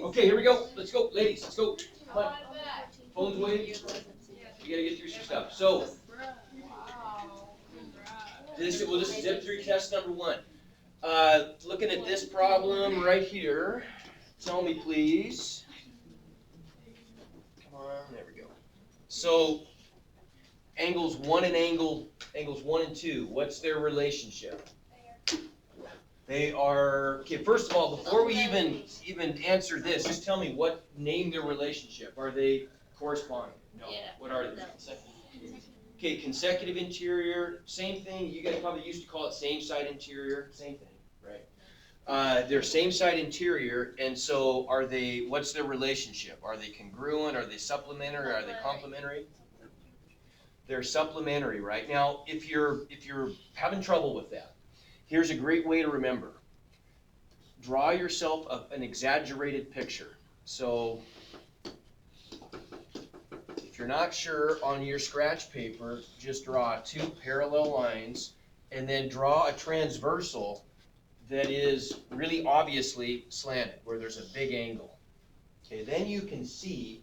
Okay, here we go. Let's go, ladies. Let's go. Come on. Phones away. You gotta get through some stuff. So, we'll just zip through test number 1. Looking at this problem right here. Tell me, please. Come on. There we go. So, angles 1 and 2. What's their relationship? They are, okay, first of all, before we even answer this, just tell me name their relationship. Are they corresponding? No. Yeah. What are they? Okay, consecutive interior, same thing. You guys probably used to call it same side interior, same thing, right? They're same side interior, and so what's their relationship? Are they congruent? Are they supplementary? Are they complementary? They're supplementary, right? Now, if you're having trouble with that, here's a great way to remember. Draw yourself an exaggerated picture. So, if you're not sure, on your scratch paper, just draw 2 parallel lines and then draw a transversal that is really obviously slanted, where there's a big angle. Okay, then you can see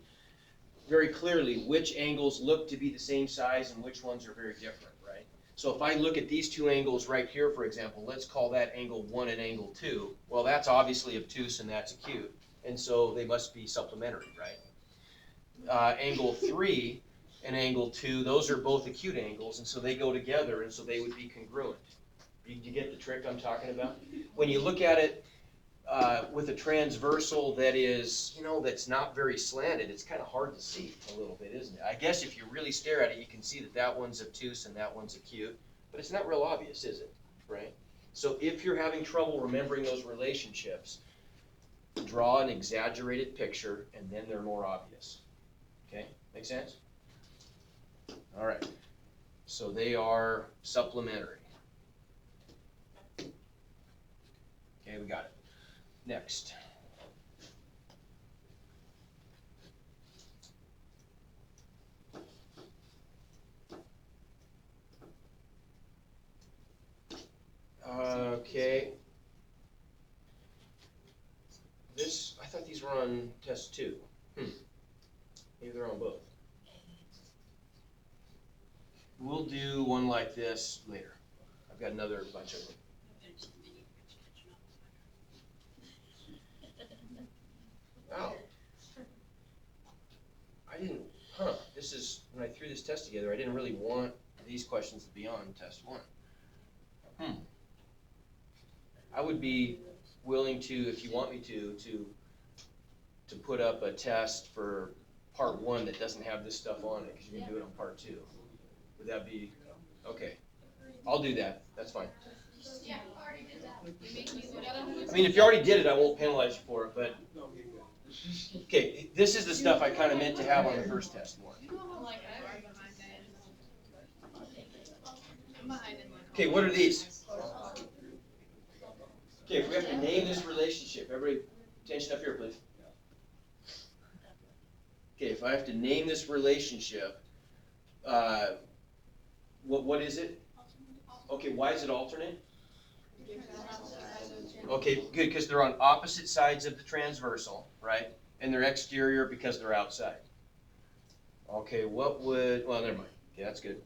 very clearly which angles look to be the same size and which ones are very different, right? So if I look at these 2 angles right here, for example, let's call that angle 1 and angle 2. Well, that's obviously obtuse and that's acute, and so they must be supplementary, right? Angle 3 and angle 2, those are both acute angles, and so they go together, and so they would be congruent. You get the trick I'm talking about? When you look at it with a transversal that is, that's not very slanted, it's kind of hard to see a little bit, isn't it? I guess if you really stare at it, you can see that one's obtuse and that one's acute, but it's not real obvious, is it? Right? So if you're having trouble remembering those relationships, draw an exaggerated picture, and then they're more obvious. Okay? Make sense? All right. So they are supplementary. Okay, we got it. Next. Okay. I thought these were on test 2. Maybe they're on both. We'll do one like this later. I've got another bunch of them. Oh. I didn't, this is, when I threw this test together, I didn't really want these questions to be on test 1. I would be willing to, if you want me to put up a test for part 1 that doesn't have this stuff on it, because you can do it on part 2. Would that be, okay. I'll do that, that's fine. Yeah, I already did that. I mean, if you already did it, I won't penalize you for it, but, okay, this is the stuff I kind of meant to have on the first test more. Okay, what are these? Okay, if we have to name this relationship, everybody, attention up here, please. Okay, if I have to name this relationship, what is it? Okay, why is it alternate? Okay, good, because they're on opposite sides of the transversal, right? And they're exterior because they're outside. Okay, well, never mind. Okay, that's good.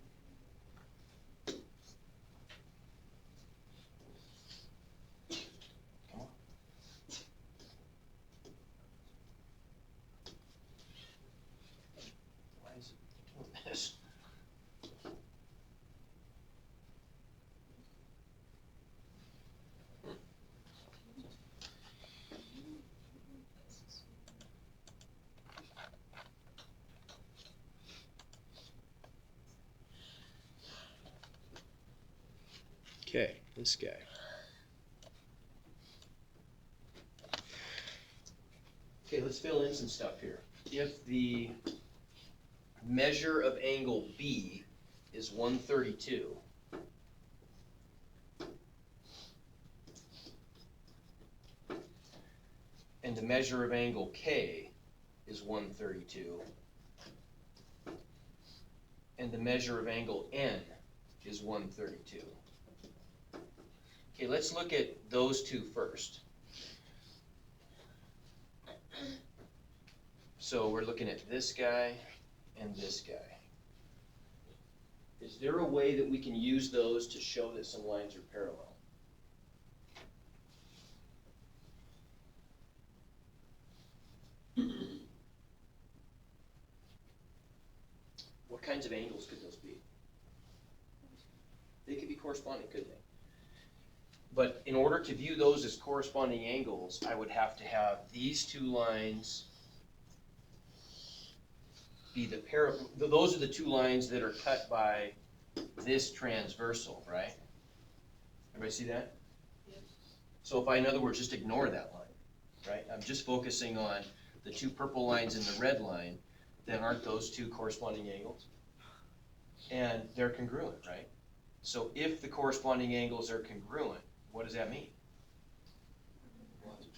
Come on. Why is it doing this? Okay, this guy. Okay, let's fill in some stuff here. If the measure of angle B is 132, and the measure of angle K is 132, and the measure of angle N is 132. Okay, let's look at those two first. So we're looking at this guy and this guy. Is there a way that we can use those to show that some lines are parallel? What kinds of angles could those be? They could be corresponding, couldn't they? But in order to view those as corresponding angles, I would have to have these two lines be the those are the two lines that are cut by this transversal, right? Everybody see that? Yes. So if I, in other words, just ignore that line, right? I'm just focusing on the two purple lines and the red line, then aren't those two corresponding angles? And they're congruent, right? So if the corresponding angles are congruent, what does that mean?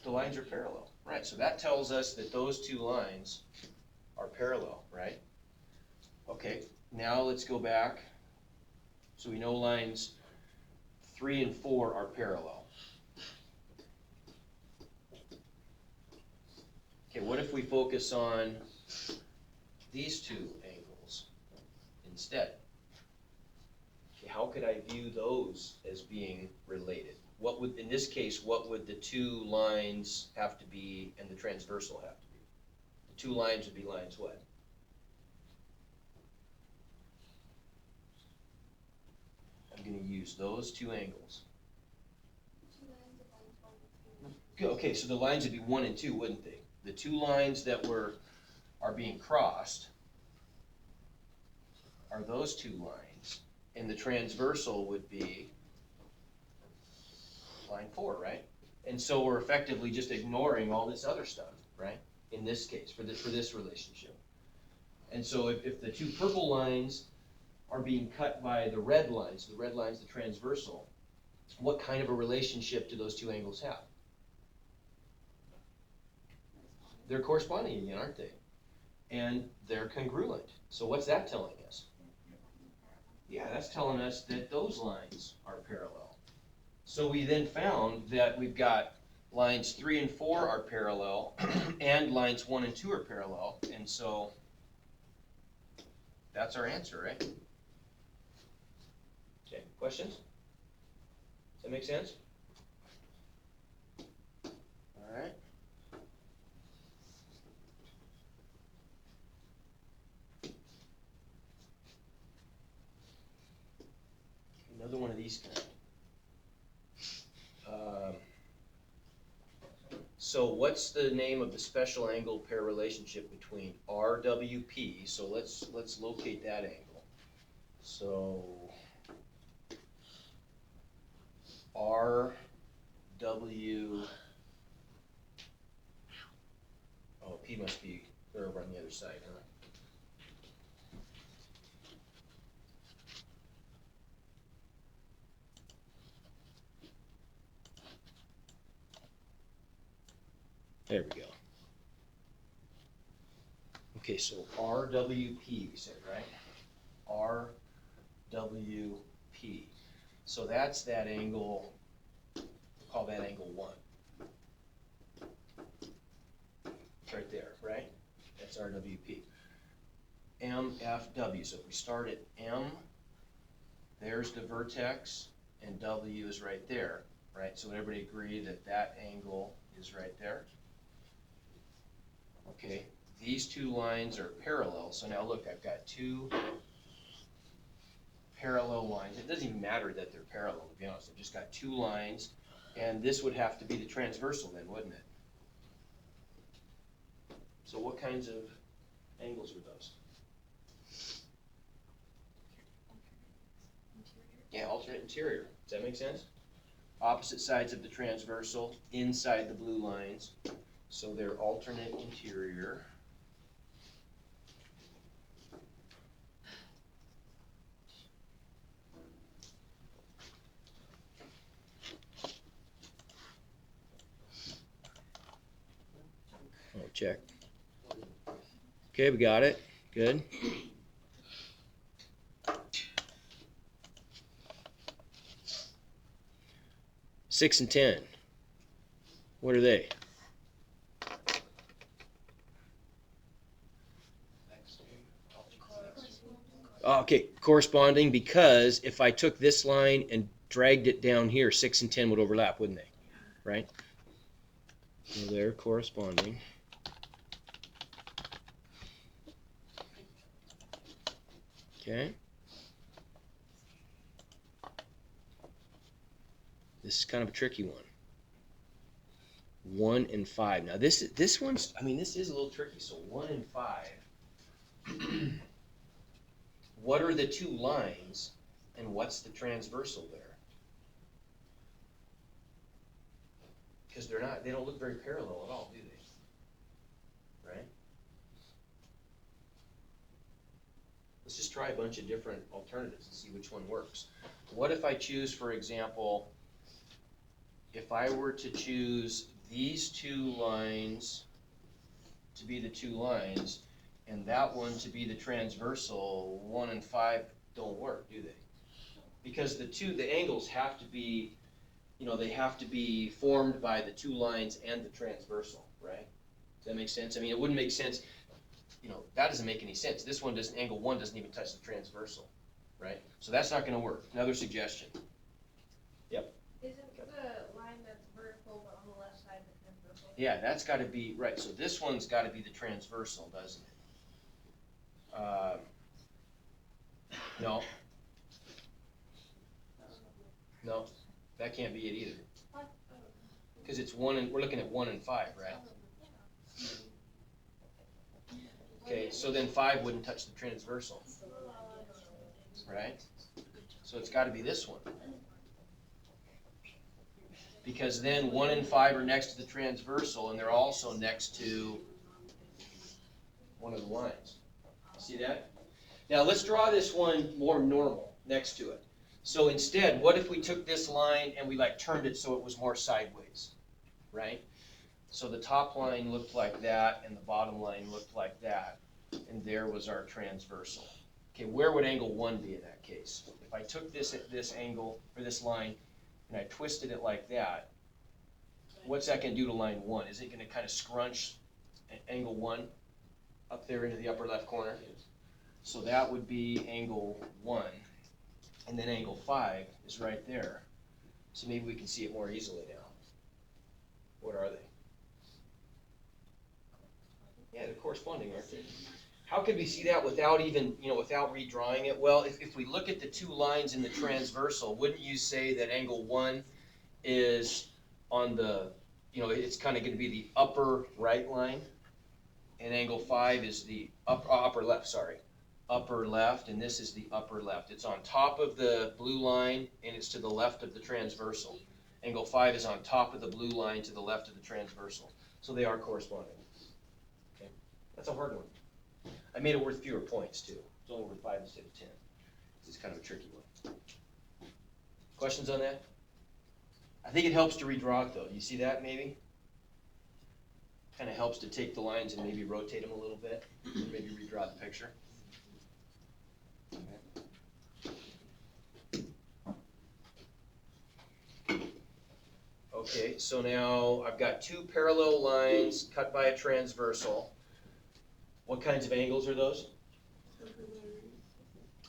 The lines are parallel, right? So that tells us that those two lines are parallel, right? Okay, now let's go back. So we know lines 3 and 4 are parallel. Okay, what if we focus on these two angles instead? Okay, how could I view those as being related? What would, in this case, what would the two lines have to be and the transversal have to be? The two lines would be lines what? I'm going to use those two angles. Okay, so the lines would be 1 and 2, wouldn't they? The two lines that are being crossed are those two lines, and the transversal would be line 4, right? And so we're effectively just ignoring all this other stuff, right? In this case, for this relationship. And so if the two purple lines are being cut by the red lines, the transversal, what kind of a relationship do those two angles have? They're corresponding again, aren't they? And they're congruent. So what's that telling us? Yeah, that's telling us that those lines are parallel. So we then found that we've got lines 3 and 4 are parallel, and lines 1 and 2 are parallel, and so that's our answer, right? Okay, questions? Does that make sense? All right. Another one of these kind. So what's the name of the special angle pair relationship between RWP? So let's locate that angle. So RW, oh, P must be over on the other side, huh? There we go. Okay, so RWP, we said, right? RWP. So that's that angle, we'll call that angle 1. It's right there, right? That's RWP. MFW, so if we start at M, there's the vertex, and W is right there, right? So would everybody agree that that angle is right there? Okay, these two lines are parallel, so now look, I've got two parallel lines. It doesn't even matter that they're parallel, to be honest. I've just got two lines, and this would have to be the transversal then, wouldn't it? So what kinds of angles are those? Yeah, alternate interior. Does that make sense? Opposite sides of the transversal, inside the blue lines. So they're alternate interior. Oh, check. Okay, we got it. Good. 6 and 10. What are they? Okay, corresponding, because if I took this line and dragged it down here, 6 and 10 would overlap, wouldn't they? Right? So they're corresponding. Okay. This is kind of a tricky one. 1 and 5. Now this one's, I mean, this is a little tricky. So 1 and 5. What are the two lines and what's the transversal there? Because they don't look very parallel at all, do they? Right? Let's just try a bunch of different alternatives and see which one works. What if I choose, for example, if I were to choose these two lines to be the two lines, and that one to be the transversal, 1 and 5 don't work, do they? Because the angles have to be, they have to be formed by the two lines and the transversal, right? Does that make sense? I mean, it wouldn't make sense, that doesn't make any sense. This one doesn't, angle 1 doesn't even touch the transversal, right? So that's not gonna work. Another suggestion. Yep. Isn't the line that's vertical but on the left side the transversal? Yeah, that's gotta be, right, so this one's gotta be the transversal, doesn't it? No. No, that can't be it either. Because it's we're looking at 1 and 5, right? Okay, so then 5 wouldn't touch the transversal, right? So it's got to be this one. Because then 1 and 5 are next to the transversal, and they're also next to one of the lines. See that? Now let's draw this one more normal next to it. So instead, what if we took this line and we turned it so it was more sideways, right? So the top line looked like that and the bottom line looked like that, and there was our transversal. Okay, where would angle 1 be in that case? If I took this angle, or this line, and I twisted it like that, what's that going to do to line 1? Is it going to kind of scrunch angle 1 up there into the upper left corner? So that would be angle 1. And then angle 5 is right there. So maybe we can see it more easily now. What are they? Yeah, they're corresponding, aren't they? How could we see that without even, without redrawing it? Well, if we look at the two lines in the transversal, wouldn't you say that angle 1 is on the, it's kind of going to be the upper right line, and angle 5 is the upper left, sorry. Upper left, and this is the upper left. It's on top of the blue line, and it's to the left of the transversal. Angle 5 is on top of the blue line to the left of the transversal. So they are corresponding. Okay, that's a hard one. I made it worth fewer points too. It's only worth 5 instead of 10. It's kind of a tricky one. Questions on that? I think it helps to redraw it though. You see that maybe? Kind of helps to take the lines and maybe rotate them a little bit, or maybe redraw the picture. Okay, so now I've got two parallel lines cut by a transversal. What kinds of angles are those?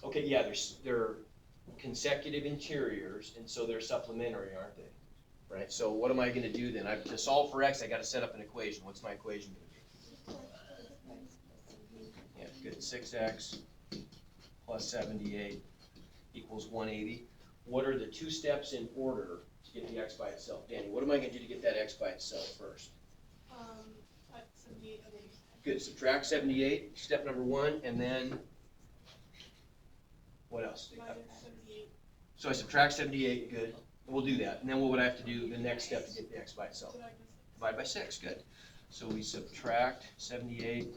Okay, yeah, they're consecutive interiors, and so they're supplementary, aren't they? Right, so what am I going to do then? To solve for x, I got to set up an equation. What's my equation going to be? Yeah, good. 6x plus 78 equals 180. What are the two steps in order to get the x by itself? Danny, what am I going to do to get that x by itself first? 78. Good, subtract 78, step number 1, and then what else? Minus 78. So I subtract 78, good. We'll do that. And then what would I have to do the next step to get the x by itself? Divide by 6, good. So we subtract 78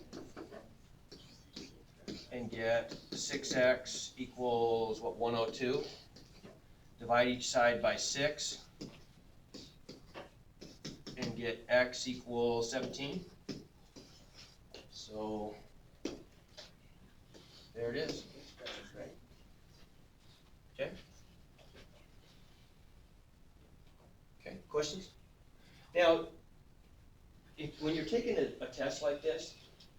and get 6x equals, what, 102? Divide each side by 6 and get x equals 17. So there it is. Right. Okay. Okay. questions? Now, when you're taking a test like this,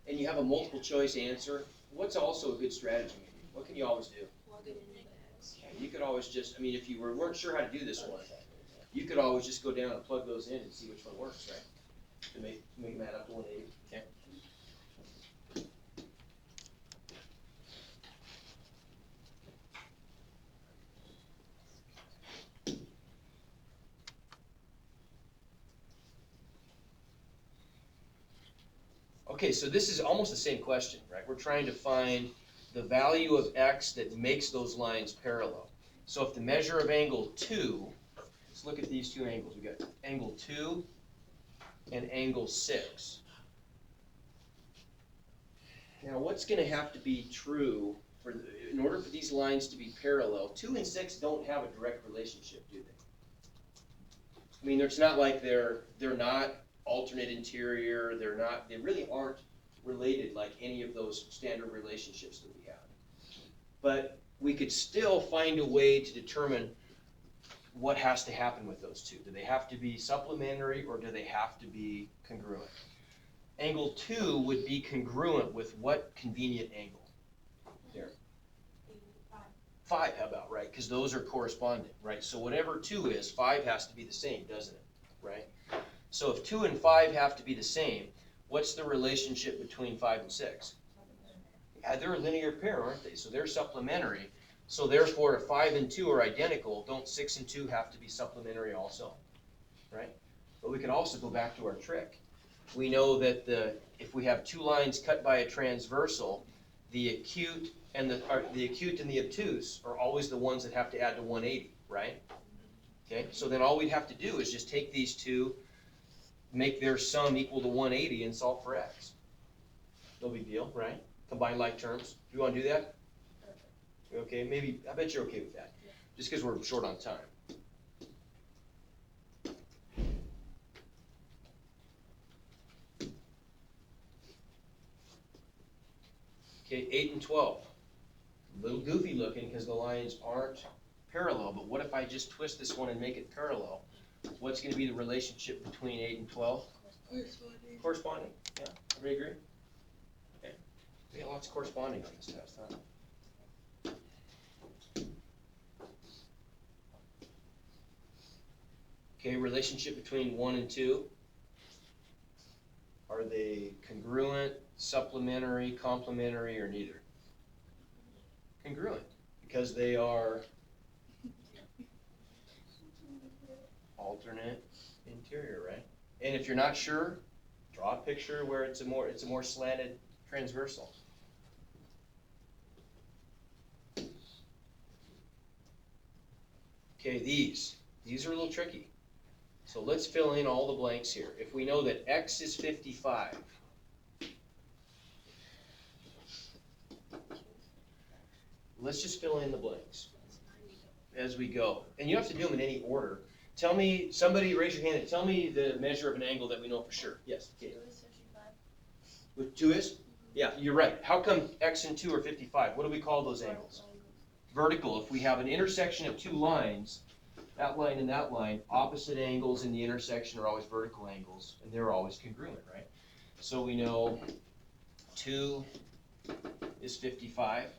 and you have a multiple choice answer, what's also a good strategy? What can you always do? Plug it into X. You could always just, I mean, if you weren't sure how to do this one, you could always just go down and plug those in and see which one works, right? To make them add up to 180, okay? Okay, so this is almost the same question, right? We're trying to find the value of x that makes those lines parallel. So if the measure of angle 2, let's look at these two angles. We got angle 2 and angle 6. Now what's going to have to be true in order for these lines to be parallel? 2 and 6 don't have a direct relationship, do they? I mean, it's not like they're not alternate interior, they really aren't related like any of those standard relationships that we have. But we could still find a way to determine what has to happen with those two. Do they have to be supplementary or do they have to be congruent? Angle 2 would be congruent with what convenient angle? There. 5, how about, right? Because those are corresponding, right? So whatever 2 is, 5 has to be the same, doesn't it? Right? So if 2 and 5 have to be the same, what's the relationship between 5 and 6? Yeah, they're a linear pair, aren't they? So they're supplementary. So therefore, if 5 and 2 are identical, don't 6 and 2 have to be supplementary also? Right? But we can also go back to our trick. We know that if we have two lines cut by a transversal, the acute and the obtuse are always the ones that have to add to 180, right? Okay, so then all we'd have to do is just take these two, make their sum equal to 180 and solve for x. No big deal, right? Combine like terms. Do you want to do that? Okay, maybe, I bet you're okay with that. Just because we're short on time. Okay, 8 and 12. A little goofy looking because the lines aren't parallel, but what if I just twist this one and make it parallel? What's going to be the relationship between 8 and 12? Corresponding. Yeah, everybody agree? Okay. We got lots of corresponding on this test, huh? Okay, relationship between 1 and 2. Are they congruent, supplementary, complementary, or neither? Congruent, because they are alternate interior, right? And if you're not sure, draw a picture where it's a more slanted transversal. Okay, these are a little tricky. So let's fill in all the blanks here. If we know that x is 55, let's just fill in the blanks as we go. And you don't have to do them in any order. Tell me, somebody raise your hand and tell me the measure of an angle that we know for sure. Yes, Kate. 2 is 55. With 2 is? Yeah, you're right. How come x and 2 are 55? What do we call those angles? Vertical. If we have an intersection of two lines, that line and that line, opposite angles in the intersection are always vertical angles, and they're always congruent, right? So we know 2 is 55.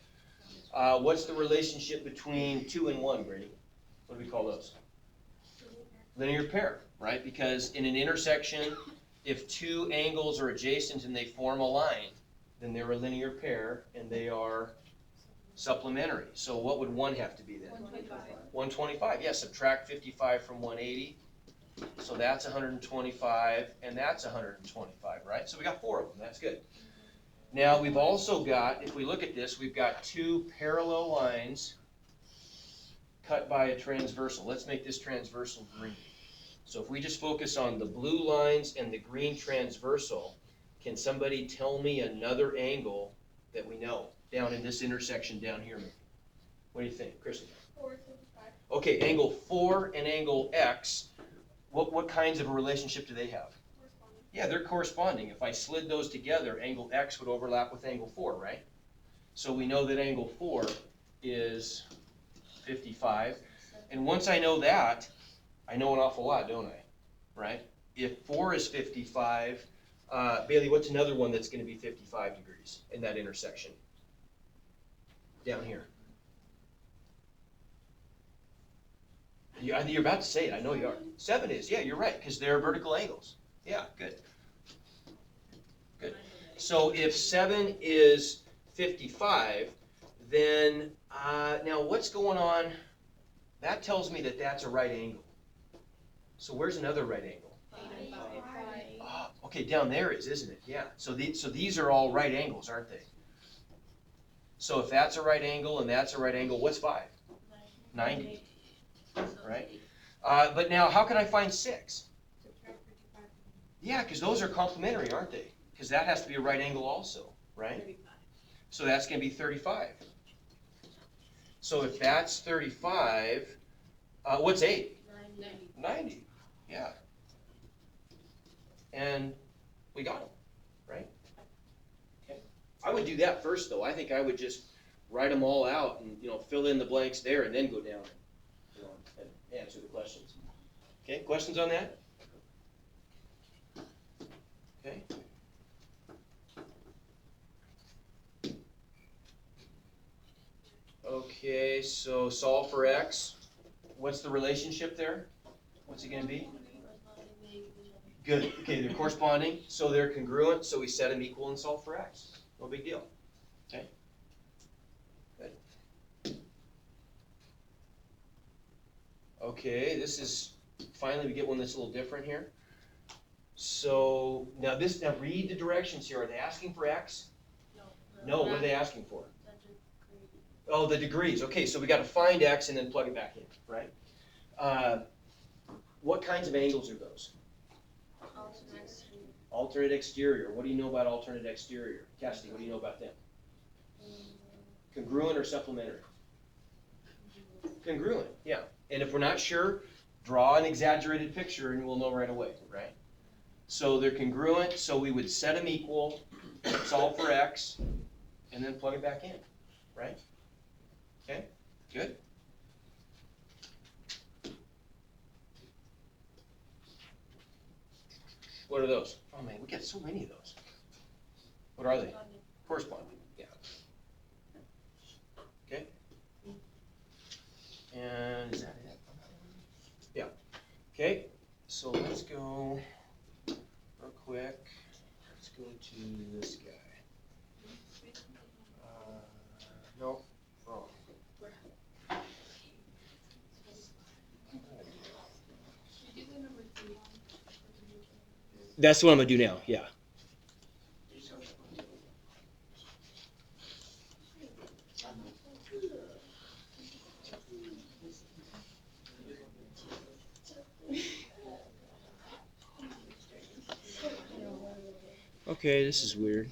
What's the relationship between 2 and 1, Brady? What do we call those? Linear pair, right? Because in an intersection, if two angles are adjacent and they form a line, then they're a linear pair and they are supplementary. So what would 1 have to be then? 125. 125, yeah, subtract 55 from 180. So that's 125 and that's 125, right? So we got 4 of them, that's good. Now we've also got, if we look at this, we've got 2 parallel lines cut by a transversal. Let's make this transversal green. So if we just focus on the blue lines and the green transversal, can somebody tell me another angle that we know down in this intersection down here? What do you think, Kristen? 4 is 55. Okay, angle 4 and angle x, what kinds of a relationship do they have? Corresponding. Yeah, they're corresponding. If I slid those together, angle x would overlap with angle 4, right? So we know that angle 4 is 55. And once I know that, I know an awful lot, don't I? right? If 4 is 55, Bailey, what's another one that's gonna be 55 degrees in that intersection? Down here. You're about to say it, I know you are. 7 is, yeah, you're right, because they're vertical angles. Yeah, good. Good. So if 7 is 55, then, now what's going on? That tells me that that's a right angle. So where's another right angle? Oh, okay, down there isn't it? Yeah. So these are all right angles, aren't they? So if that's a right angle and that's a right angle, what's 5? 90. Right? But now, how can I find 6? Yeah, because those are complementary, aren't they? Because that has to be a right angle also, right? So that's going to be 35. So if that's 35, what's 8? 90. Yeah. And we got them, right? Okay. I would do that first, though. I think I would just write them all out and, fill in the blanks there and then go down and answer the questions. Okay, questions on that? Okay. Okay, so solve for x. What's the relationship there? What's it going to be? Good. Okay, they're corresponding, so they're congruent, so we set them equal and solve for x. No big deal. Okay. Good. Okay, this is, finally we get one that's a little different here. So, now read the directions here. Are they asking for x? No, what are they asking for? Oh, the degrees. Okay, so we got to find x and then plug it back in, right? What kinds of angles are those? Alternate exterior. What do you know about alternate exterior? Cassidy, what do you know about them? Congruent or supplementary? Congruent, yeah. And if we're not sure, draw an exaggerated picture and we'll know right away, right? So they're congruent, so we would set them equal, solve for x, and then plug it back in, right? Okay, good. What are those? Oh man, we get so many of those. What are they? Corresponding, yeah. Okay. And is that it? Yeah. Okay, so let's go real quick. Let's go to this guy. No, wrong. That's what I'm going to do now, yeah. Okay, this is weird.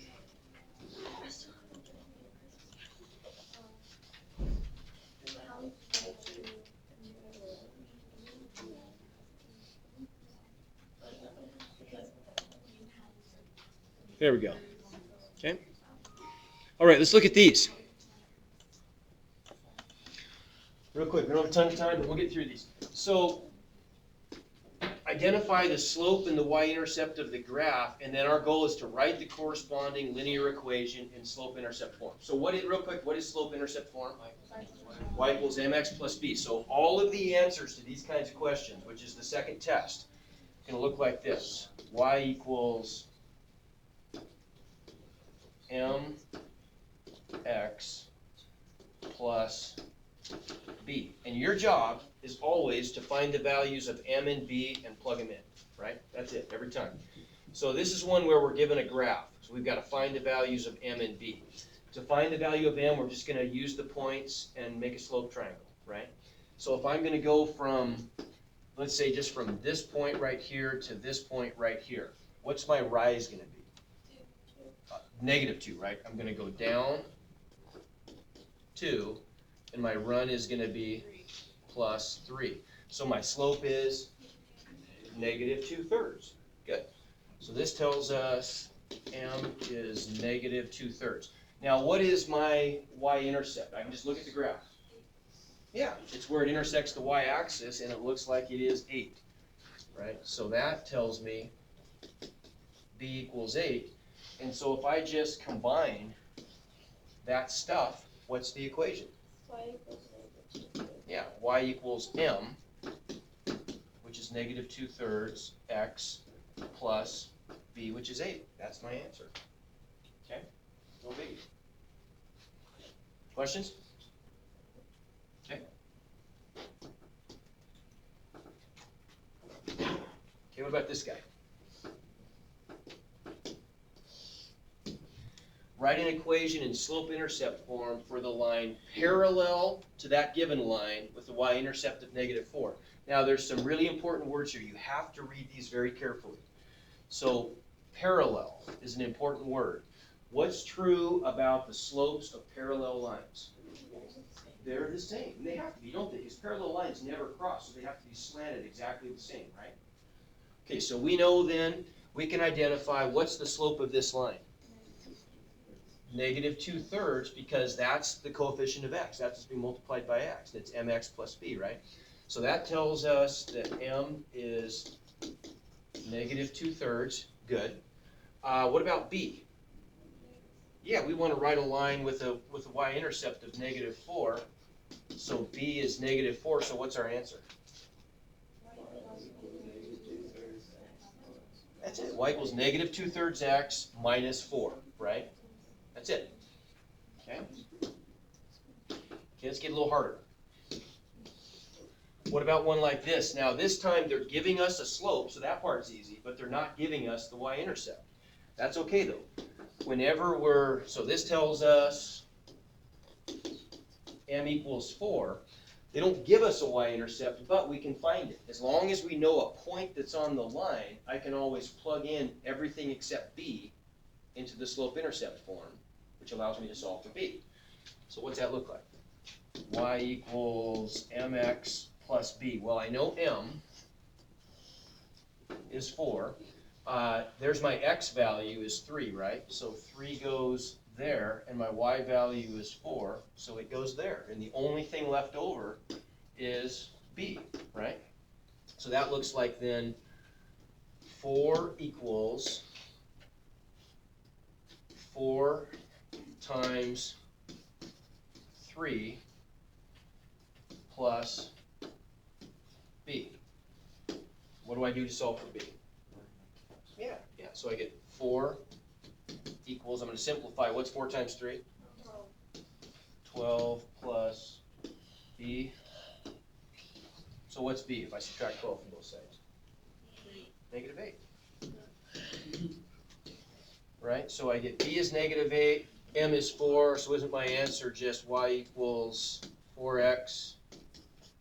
There we go. Okay. All right, let's look at these. Real quick, we don't have a ton of time, but we'll get through these. So, identify the slope and the y-intercept of the graph, and then our goal is to write the corresponding linear equation in slope-intercept form. So real quick, what is slope-intercept form? Y equals mx plus b. So all of the answers to these kinds of questions, which is the second test, is going to look like this. Y equals mx plus b. And your job is always to find the values of m and b and plug them in, right? That's it, every time. So this is one where we're given a graph. So we've got to find the values of m and b. To find the value of m, we're just going to use the points and make a slope triangle, right? So if I'm going to go from, let's say just from this point right here to this point right here, what's my rise going to be? -2, right? I'm going to go down 2, and my run is going to be +3. So my slope is -2/3. Good. So this tells us m is -2/3. Now what is my y-intercept? I can just look at the graph. Yeah, it's where it intersects the y-axis, and it looks like it is 8. right? So that tells me b equals 8. And so if I just combine that stuff, what's the equation? Y equals -2/3. Yeah, y equals m, which is -2/3 x plus b, which is 8. That's my answer. Okay, no biggie. Questions? Okay. Okay, what about this guy? Write an equation in slope-intercept form for the line parallel to that given line with the y-intercept of -4. Now, there's some really important words here. You have to read these very carefully. So, parallel is an important word. What's true about the slopes of parallel lines? They're the same. And they have to be, don't they? Because parallel lines never cross, so they have to be slanted exactly the same, right? Okay, so we know then, we can identify what's the slope of this line. -2/3, because that's the coefficient of x. That's being multiplied by x. That's mx plus b, right? So that tells us that m is -2/3. Good. What about b? Yeah, we want to write a line with a y-intercept of -4. So b is -4. So what's our answer? That's it. Y equals -2/3 x minus 4, right? That's it. Okay? Okay, let's get a little harder. What about one like this? Now, this time they're giving us a slope, so that part's easy, but they're not giving us the y-intercept. That's okay, though. Whenever so this tells us m equals 4. They don't give us a y-intercept, but we can find it. As long as we know a point that's on the line, I can always plug in everything except b into the slope-intercept form, which allows me to solve for b. So what's that look like? Y equals mx plus b. Well, I know m is 4. There's my x value is 3, right? So 3 goes there, and my y value is 4, so it goes there. And the only thing left over is b, right? So that looks like then 4 equals 4 times 3 plus b. What do I do to solve for b? Yeah, so I get 4 equals, I'm going to simplify, what's 4 times 3? 12 plus b. So what's b if I subtract 12 from both sides? -8. Right, so I get b is -8, m is 4, so isn't my answer just y equals 4x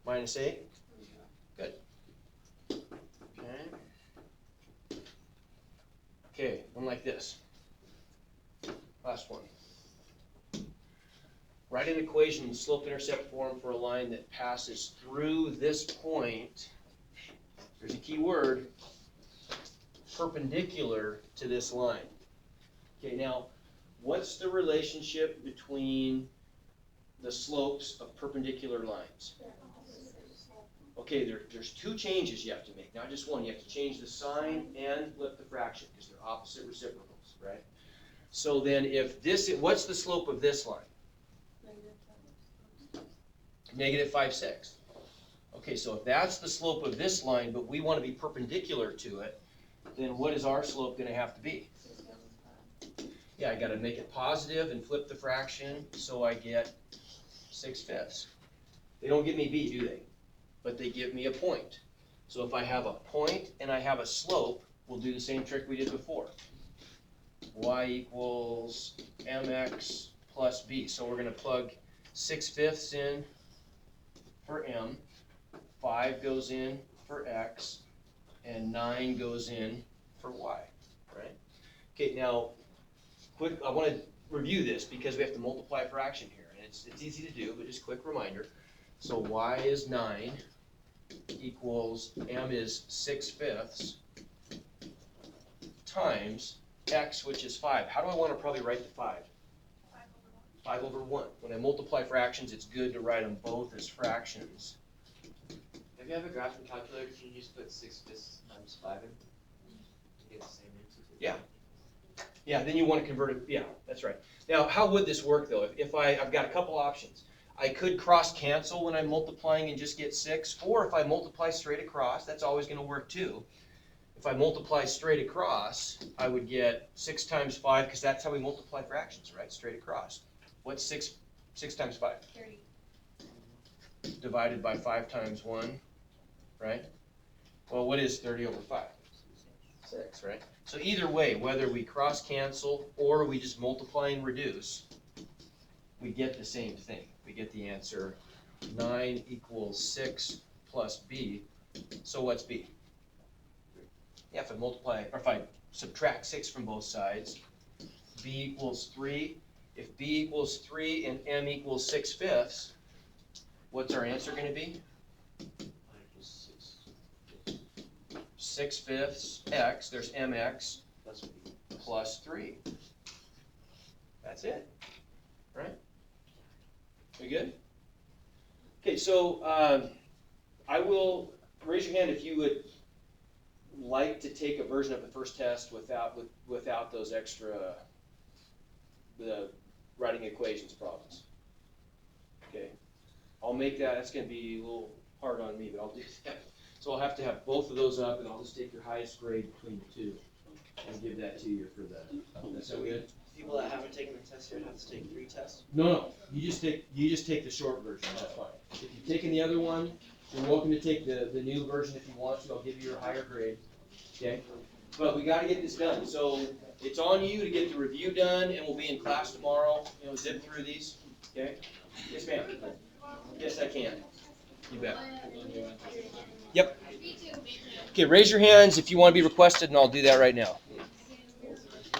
minus 8? Good. Okay, one like this. Last one. Write an equation in slope-intercept form for a line that passes through this point. There's a key word, perpendicular to this line. Okay, now, what's the relationship between the slopes of perpendicular lines? Okay, there's 2 changes you have to make, not just one. You have to change the sign and flip the fraction, because they're opposite reciprocals, right? So then if this, what's the slope of this line? -5/6. Okay, so if that's the slope of this line, but we want to be perpendicular to it, then what is our slope going to have to be? Yeah, I got to make it positive and flip the fraction, so I get 6/5. They don't give me b, do they? But they give me a point. So if I have a point and I have a slope, we'll do the same trick we did before. Y equals mx plus b. So we're going to plug 6/5 in for m, 5 goes in for x, and 9 goes in for y, right? Okay, now, quick, I want to review this because we have to multiply a fraction here. And it's easy to do, but just quick reminder. So y is 9 equals m is 6/5 times x, which is 5. How do I want to probably write the 5? 5/1. 5/1. When I multiply fractions, it's good to write them both as fractions. If you have a graphing calculator, can you just put 6/5 times 5 in? To get the same answer. Yeah. Yeah, then you want to convert it, yeah, that's right. Now, how would this work though? If I've got a couple options. I could cross cancel when I'm multiplying and just get 6, or if I multiply straight across, that's always going to work too. If I multiply straight across, I would get 6 times 5, because that's how we multiply fractions, right? Straight across. What's 6 times 5? 30. Divided by 5 times 1, right? Well, what is 30 over 5? 6, right? So either way, whether we cross cancel or we just multiply and reduce, we get the same thing. We get the answer 9 equals 6 plus b. So what's b? Yeah, if I multiply, or if I subtract 6 from both sides, b equals 3. If b equals 3 and m equals 6/5, what's our answer going to be? 6/5 x, there's mx, plus 3. That's it, right? We good? Okay, so I will, raise your hand if you would like to take a version of the first test without those extra, the writing equations problems. Okay, I'll make that, that's going to be a little hard on me, but I'll do that. So I'll have to have both of those up, and I'll just take your highest grade between the two and give that to you for the. That's so good. People that haven't taken the test yet have to take 3 tests. No, you just take the short version. That's fine. If you've taken the other one, you're welcome to take the new version if you want to. I'll give you your higher grade. Okay, but we got to get this done. So it's on you to get the review done, and we'll be in class tomorrow. You know, zip through these. Okay. Yes, ma'am. Yes, I can. You bet. Yep. Okay, raise your hands if you want to be requested, and I'll do that right now.